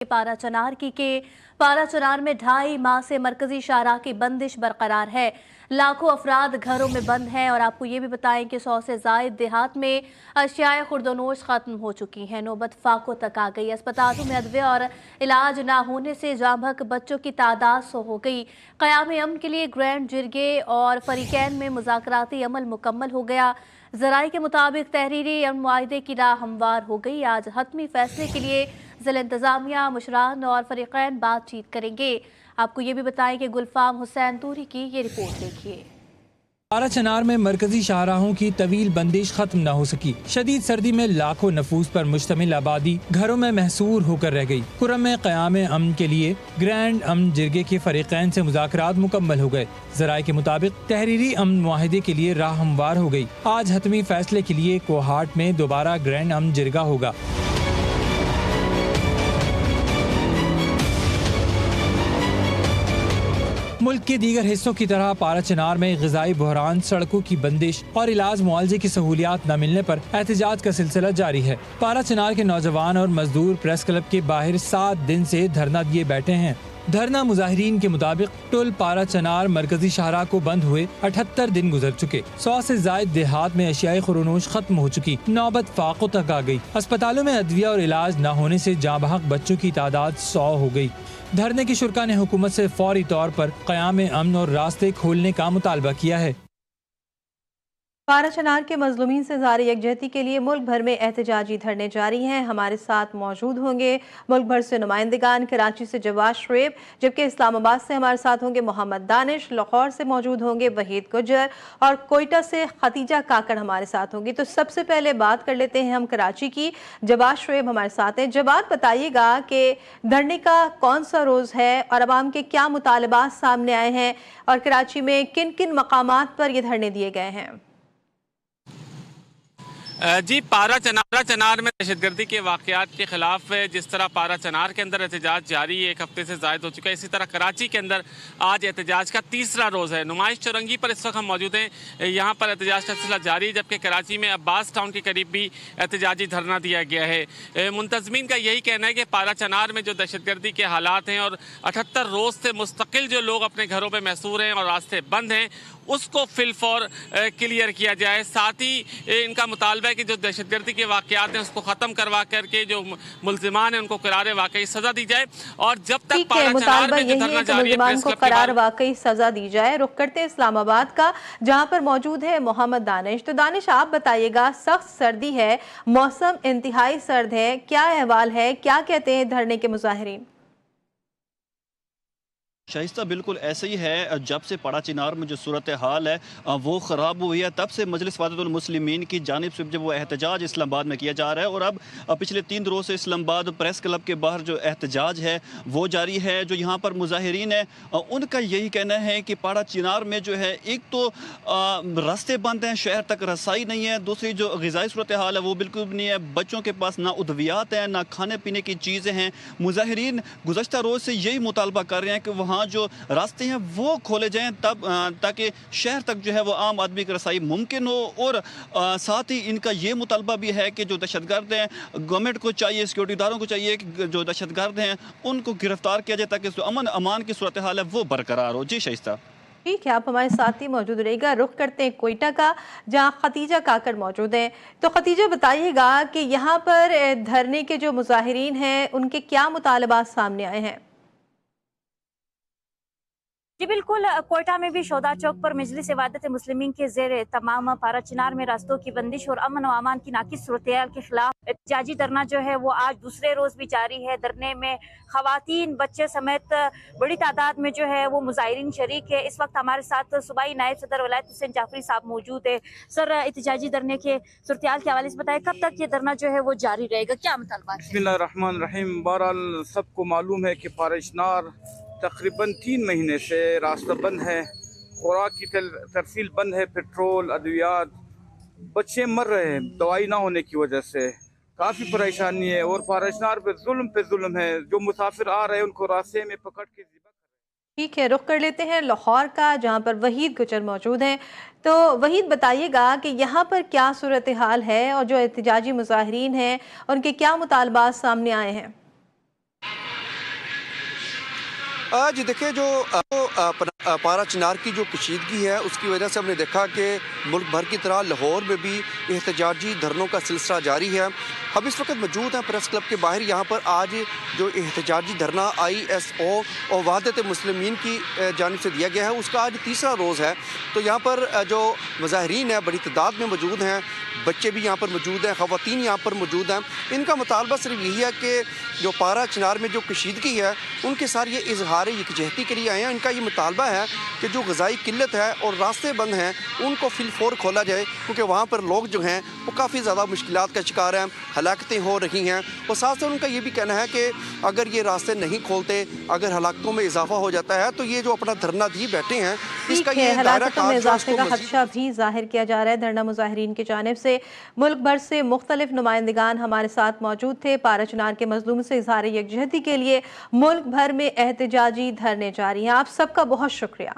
पारा चनार के पारा चनार में 2.5 माह से मरकजी शाहराह की बंदिश बरकरार है। लाखों अफराद घरों में बंद हैं और आपको ये भी बताएं कि 100 से ज़ायद देहात में अशियाए खुर्दनोश ख़त्म हो चुकी हैं। नौबत फाकों तक आ गई। अस्पतालों में अदविया और इलाज ना होने से जांभक बच्चों की तादाद 100 हो गई। क़याम अमन के लिए ग्रैंड जिरगे और फरीकैन में मुज़ाकराती अमल मुकम्मल हो गया। ज़राए के मुताबिक तहरीरी अमन मुआहिदे की राह हमवार हो गई। आज हतमी फैसले के लिए ज़िला इंतज़ामिया, मुशरान और फरीक़ैन बातचीत करेंगे। आपको ये भी बताएं कि गुलफाम हुसैन तूरी की ये रिपोर्ट देखिए। पारा चनार में मरकजी शाहराहों की तवील बंदिश खत्म न हो सकी। शदीद सर्दी में लाखों नफूस पर मुश्तमिल आबादी घरों में महसूर होकर रह गई। कुर्रम में क़याम अमन के लिए ग्रैंड अमन जिरगे के फरीक़ैन से मुज़ाकरात मुकम्मल हो गए। ज़राए के मुताबिक तहरीरी अमन मुआहिदे के लिए राह हमवार हो गई। आज हतमी फैसले के लिए कोहाट में दोबारा ग्रैंड अमन जिरगा होगा। मुल्क के दीगर हिस्सों की तरह पारा चनार में ग़िज़ाई बहरान, सड़कों की बंदिश और इलाज मुआवजे की सहूलियात न मिलने पर एहतजाज का सिलसिला जारी है। पारा चनार के नौजवान और मजदूर प्रेस क्लब के बाहर 7 दिन से धरना दिए बैठे हैं। धरना मुजाहिरीन के मुताबिक टुल पारा चनार मरकजी शाहराह को बंद हुए 78 दिन गुजर चुके। 100 से ज़ायद देहात में अशियाए खुर्दनोश खत्म हो चुकी। नौबत फाकों तक आ गई। अस्पतालों में अदविया और इलाज न होने से जांबहक बच्चों की तादाद 100 हो गई। धरने की शुरा ने हुकूमत से फौरी तौर पर क़याम अमन और रास्ते खोलने का मुतालबा किया है। पारा चनार के मजलूमीन से जारी यकजहती के लिए मुल्क भर में एहतजाजी धरने जारी हैं। हमारे साथ मौजूद होंगे मुल्क भर से नुमाइंदगान। कराची से जवाद शुएब, जबकि इस्लामाबाद से हमारे साथ होंगे मोहम्मद दानिश, लाहौर से मौजूद होंगे वहीद गुजर और कोयटा से खतीजा काकड़ हमारे साथ होंगी। तो सबसे पहले बात कर लेते हैं हम कराची की। जवाद शुएब हमारे साथ हैं। जवाद, बताइएगा कि धरने का कौन सा रोज़ है और अवाम के क्या मुतालबात सामने आए हैं और कराची में किन किन मकामात पर ये धरने दिए गए हैं? जी, पारा चनार में दहशतगर्दी के वाक़यात के ख़िलाफ़ जिस तरह पारा चनार के अंदर एहतजाज जारी 1 हफ्ते से ज़ायद हो चुका है, इसी तरह कराची के अंदर आज एहतजाज का 3रा रोज़ है। नुमाइश चौरंगी पर इस वक्त हम मौजूद हैं। यहाँ पर एहतजाज का सिलसिला जारी है, जबकि कराची में अब्बास टाउन के करीब भी एहतजाजी धरना दिया गया है। मुंतज़मीन का यही कहना है कि पारा चनार में जो दहशतगर्दी के हालात हैं और 78 रोज़ से मुस्तकिल जो लोग अपने घरों पर महसूर हैं और रास्ते बंद हैं, उसको फिलफौर क्लियर किया जाए। साथ ही इनका मुतालबा है कि जो दहशतगर्दी के वाक़यात हैं उसको ख़त्म करवा करके जो मुल्ज़िमान हैं उनको करार वाकई सज़ा दी जाए। और जब तक पारा चनार में जो धरना जारी है, प्रेस क्लब को करार वाकई सज़ा दी जाए। रुख करते हैं इस्लामाबाद का, जहाँ पर मौजूद है मोहम्मद दानिश। तो दानिश, आप बताइएगा, सख्त सर्दी है, मौसम इंतहाई सर्द है, क्या अहवाल है, क्या कहते हैं धरने के मुजाहिरीन? शाइस्ता, बिल्कुल ऐसे ही है। जब से पारा चनार में जो सूरत हाल है वो ख़राब हुई है, तब से मजलिस वहदतुल मुस्लिमीन की जानिब से जब वो एहतजाज इस्लामाबाद में किया जा रहा है और अब पिछले 3 रोज़ से इस्लामाबाद प्रेस क्लब के बाहर जो एहतजाज है वो जारी है। जो यहाँ पर मुजाहिरीन है उनका यही कहना है कि पारा चनार में जो है, एक तो रास्ते बंद हैं, शहर तक रसाई नहीं है, दूसरी जो ग़िज़ाई सूरत हाल है वो बिल्कुल भी नहीं है। बच्चों के पास ना उद्वियात हैं, ना खाने पीने की चीज़ें हैं। मुजाहिरीन गुज़श्ता रोज़ से यही मुतालबा कर रहे हैं कि वहाँ जो रास्ते हैं वो खोले जाएं, तब ताकि शहर तक जो है वो आम आदमी की रसाई मुमकिन हो। और साथ ही इनका ये मुतालबा भी है कि जो दहशतगर्द हैं, गवर्नमेंट को चाहिए, सिक्योरिटी इदारों को चाहिए कि जो दहशतगर्द हैं उनको गिरफ्तार किया जाए ताकि जो अमन अमान की सूरत हाल है वो बरकरार हो। जी शाइस्ता, ठीक है, आप हमारे साथ ही मौजूद रहेगा। रुख करते हैं कोयटा का, जहां खतीजा काकड़ मौजूद हैं। तो खतीजा, बताइएगा कि यहाँ पर धरने के जो मुजाहिरीन हैं उनके क्या मुतालबात सामने आए हैं? जी बिल्कुल, कोयटा में भी शोदा चौक पर मजलिस वहदत मुस्लिमीन के ज़ेर तमाम पारा चनार में रास्तों की बंदिश और अमन व अमान की नाकिस सूरत के खिलाफ एहतजाजी धरना जो है वो आज दूसरे रोज़ भी जारी है। धरने में ख़वातीन, बच्चे समेत बड़ी तादाद में जो है वो मुजाहिरीन शरीक है। इस वक्त हमारे साथ सूबाई नायब सदर वलायत हुसैन जाफरी साहब मौजूद है। सर, एहतजाजी धरने के सूरत के हवाले से बताएं, कब तक ये धरना जो है वो जारी रहेगा, क्या मुतालबा है? बिस्मिल्लाहिर्रहमानिर्रहीम। बहरहाल सबको मालूम है कि पारा चनार तकरीबन 3 महीने से रास्ता बंद है, खुराक की तरसील बंद है, पेट्रोल, अद्वियात, बच्चे मर रहे हैं दवाई ना होने की वजह से, काफ़ी परेशानी है। और पारा चनार पे जुल्म है। जो मुसाफिर आ रहे हैं उनको रास्ते में पकड़ के ज़िबा। ठीक है, रुख कर लेते हैं लाहौर का, जहाँ पर वहीद गुजर मौजूद हैं। तो वहीद, बताइएगा कि यहाँ पर क्या सूरत हाल है और जो एहतजाजी मुजाहिरीन हैं उनके क्या मुतालबात सामने आए हैं? جی دیکھیں جو پارا چنار کی جو کشیدگی ہے اس کی وجہ سے ہم نے دیکھا کہ ملک بھر کی طرح لاہور میں بھی احتجاجی دھرنوں کا سلسلہ جاری ہے. ہم اس وقت موجود ہیں پریس کلب کے باہر. یہاں پر آج جو احتجاجی دھرنا ISO اور وحدت مسلمین کی جانب سے دیا گیا ہے اس کا آج تیسرا روز ہے. تو یہاں پر جو مظاہرین ہیں بڑی تعداد میں موجود ہیں, بچے بھی یہاں پر موجود ہیں, خواتین یہاں پر موجود ہیں. ان کا مطالبہ صرف یہی ہے کہ جو پارا چنار میں جو کشیدگی ہے ان کے ساتھ یہ اظہار یکجہتی کے لیے آئے ہیں. ان کا یہ مطالبہ ہے کہ جو غذائی قلت ہے اور راستے بند ہیں ان کو فی الفور کھولا جائے, کیونکہ وہاں پر لوگ جو ہیں وہ کافی زیادہ مشکلات کا شکار ہیں, ہلاکتیں ہو رہی ہیں. اور ساتھ ساتھ ان کا یہ بھی کہنا ہے کہ اگر یہ راستے نہیں کھولتے, اگر ہلاکتوں میں اضافہ ہو جاتا ہے تو یہ جو اپنا دھرنا دی بیٹھے ہیں اس کا یہ ہلاکتوں میں اضافے کا خدشہ بھی ظاہر کیا جا رہا ہے دھرنا مظاہرین کی جانب سے. ملک بھر سے مختلف نمائندگان ہمارے ساتھ موجود تھے. پارا چنار کے مظلوم سے اظہار یکجہتی کے لیے ملک بھر میں احتجاجی دھرنے جاری ہیں. آپ سب کا بہت شکریہ.